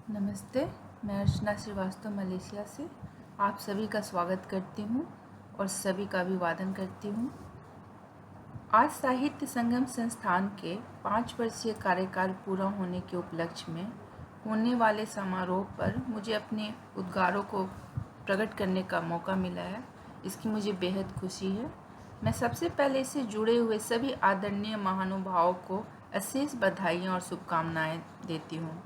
नमस्ते, मैं अर्चना श्रीवास्तव मलेशिया से आप सभी का स्वागत करती हूँ और सभी का अभिवादन करती हूँ। आज साहित्य संगम संस्थान के 5 वर्षीय कार्यकाल पूरा होने के उपलक्ष्य में होने वाले समारोह पर मुझे अपने उद्गारों को प्रकट करने का मौका मिला है। इसकी मुझे बेहद खुशी है। मैं सबसे पहले इससे जुड़े हुए सभी आदरणीय महानुभावों को अशेष बधाइयाँ और शुभकामनाएँ देती हूँ।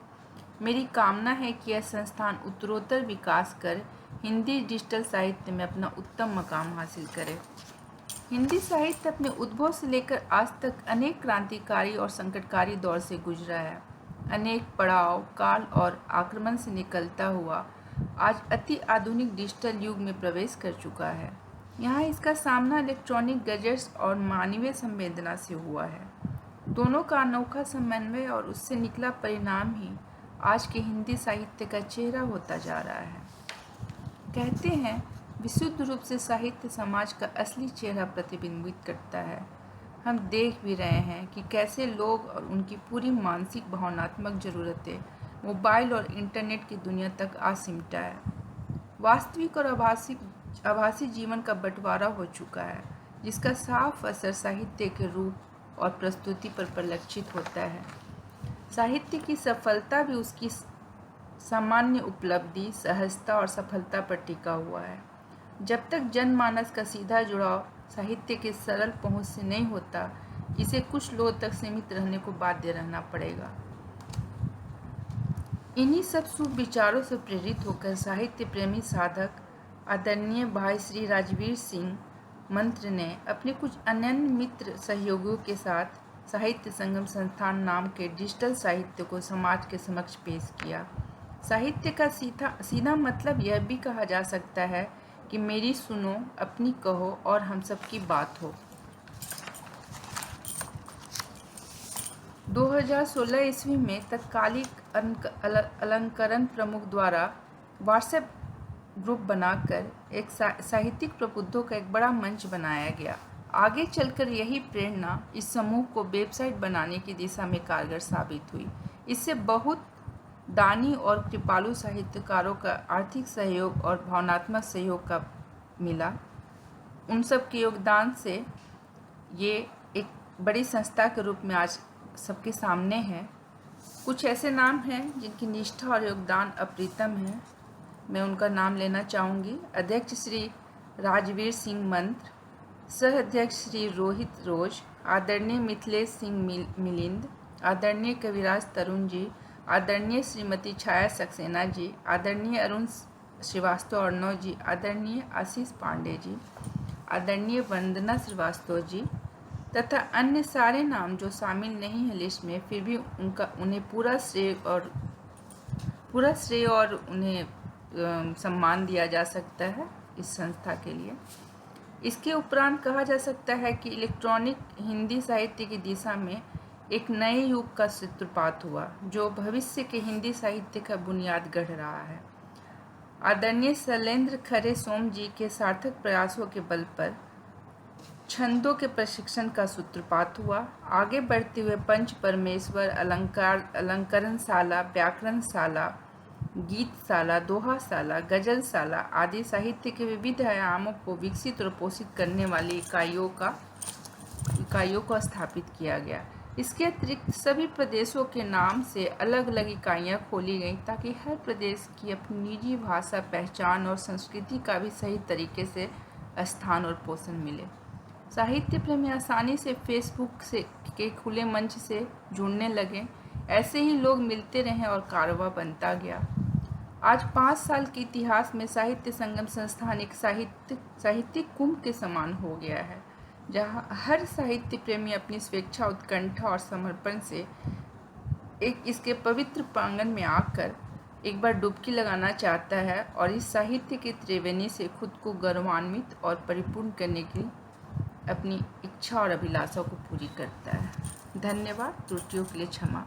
मेरी कामना है कि यह संस्थान उत्तरोत्तर विकास कर हिंदी डिजिटल साहित्य में अपना उत्तम मकाम हासिल करे। हिंदी साहित्य अपने उद्भव से लेकर आज तक अनेक क्रांतिकारी और संकटकारी दौर से गुजरा है। अनेक पड़ाव, काल और आक्रमण से निकलता हुआ आज अति आधुनिक डिजिटल युग में प्रवेश कर चुका है। यहाँ इसका सामना इलेक्ट्रॉनिक गैजेट्स और मानवीय संवेदना से हुआ है। दोनों का अनोखा समन्वय और उससे निकला परिणाम ही आज के हिंदी साहित्य का चेहरा होता जा रहा है। कहते हैं विशुद्ध रूप से साहित्य समाज का असली चेहरा प्रतिबिंबित करता है। हम देख भी रहे हैं कि कैसे लोग और उनकी पूरी मानसिक भावनात्मक ज़रूरतें मोबाइल और इंटरनेट की दुनिया तक आ सिमटा है। वास्तविक और आभासी जीवन का बंटवारा हो चुका है, जिसका साफ असर साहित्य के रूप और प्रस्तुति पर परिलक्षित होता है। साहित्य की सफलता भी उसकी सामान्य उपलब्धि, सहजता और सफलता पर टिका हुआ है। जब तक जनमानस का सीधा जुड़ाव साहित्य के सरल पहुंच से नहीं होता, इसे कुछ लोग तक सीमित रहने को बाध्य रहना पड़ेगा। इन्हीं सब शुभ विचारों से प्रेरित होकर साहित्य प्रेमी साधक आदरणीय भाई श्री राजवीर सिंह मंत्र ने अपने कुछ अनन्य मित्र सहयोगियों के साथ साहित्य संगम संस्थान नाम के डिजिटल साहित्य को समाज के समक्ष पेश किया। साहित्य का सीधा मतलब यह भी कहा जा सकता है कि मेरी सुनो, अपनी कहो और हम सबकी बात हो। 2016 ईस्वी में तत्कालिक अलंकरण प्रमुख द्वारा व्हाट्सएप ग्रुप बनाकर एक साहित्यिक प्रबुद्धों का एक बड़ा मंच बनाया गया। आगे चलकर यही प्रेरणा इस समूह को वेबसाइट बनाने की दिशा में कारगर साबित हुई। इससे बहुत दानी और कृपालु साहित्यकारों का आर्थिक सहयोग और भावनात्मक सहयोग का मिला। उन सब के योगदान से ये एक बड़ी संस्था के रूप में आज सबके सामने है। कुछ ऐसे नाम हैं जिनकी निष्ठा और योगदान अप्रतिम है। मैं उनका नाम लेना चाहूँगी। अध्यक्ष श्री राजवीर सिंह मंत्र, सह अध्यक्ष श्री रोहित रोज, आदरणीय मिथिलेश सिंह मिलिंद, आदरणीय कविराज तरुण जी, आदरणीय श्रीमती छाया सक्सेना जी, आदरणीय अरुण श्रीवास्तव अर्णव जी, आदरणीय आशीष पांडे जी, आदरणीय वंदना श्रीवास्तव जी तथा अन्य सारे नाम जो शामिल नहीं है लिस्ट में, फिर भी उन्हें पूरा श्रेय और उन्हें सम्मान दिया जा सकता है इस संस्था के लिए। इसके उपरांत कहा जा सकता है कि इलेक्ट्रॉनिक हिंदी साहित्य की दिशा में एक नए युग का सूत्रपात हुआ, जो भविष्य के हिंदी साहित्य का बुनियाद गढ़ रहा है। आदरणीय शैलेंद्र खरे सोम जी के सार्थक प्रयासों के बल पर छंदों के प्रशिक्षण का सूत्रपात हुआ। आगे बढ़ते हुए पंच परमेश्वर, अलंकरण शाला, व्याकरण शाला, गीतशाला, दोहाशाला, गजलशाला आदि साहित्य के विविध आयामों को विकसित और पोषित करने वाली इकाइयों को स्थापित किया गया। इसके अतिरिक्त सभी प्रदेशों के नाम से अलग अलग इकाइयाँ खोली गईं, ताकि हर प्रदेश की अपनी निजी भाषा, पहचान और संस्कृति का भी सही तरीके से स्थान और पोषण मिले। साहित्य प्रेमी आसानी से फेसबुक के खुले मंच से जुड़ने लगे। ऐसे ही लोग मिलते रहे और कारवां बनता गया। आज 5 साल के इतिहास में साहित्य संगम संस्थान एक साहित्यिक कुंभ के समान हो गया है, जहां हर साहित्य प्रेमी अपनी स्वेच्छा, उत्कंठा और समर्पण से इसके पवित्र प्रांगण में आकर एक बार डुबकी लगाना चाहता है और इस साहित्य की त्रिवेणी से खुद को गौरवान्वित और परिपूर्ण करने की अपनी इच्छा और अभिलाषा को पूरी करता है। धन्यवाद। त्रुटियों के लिए क्षमा।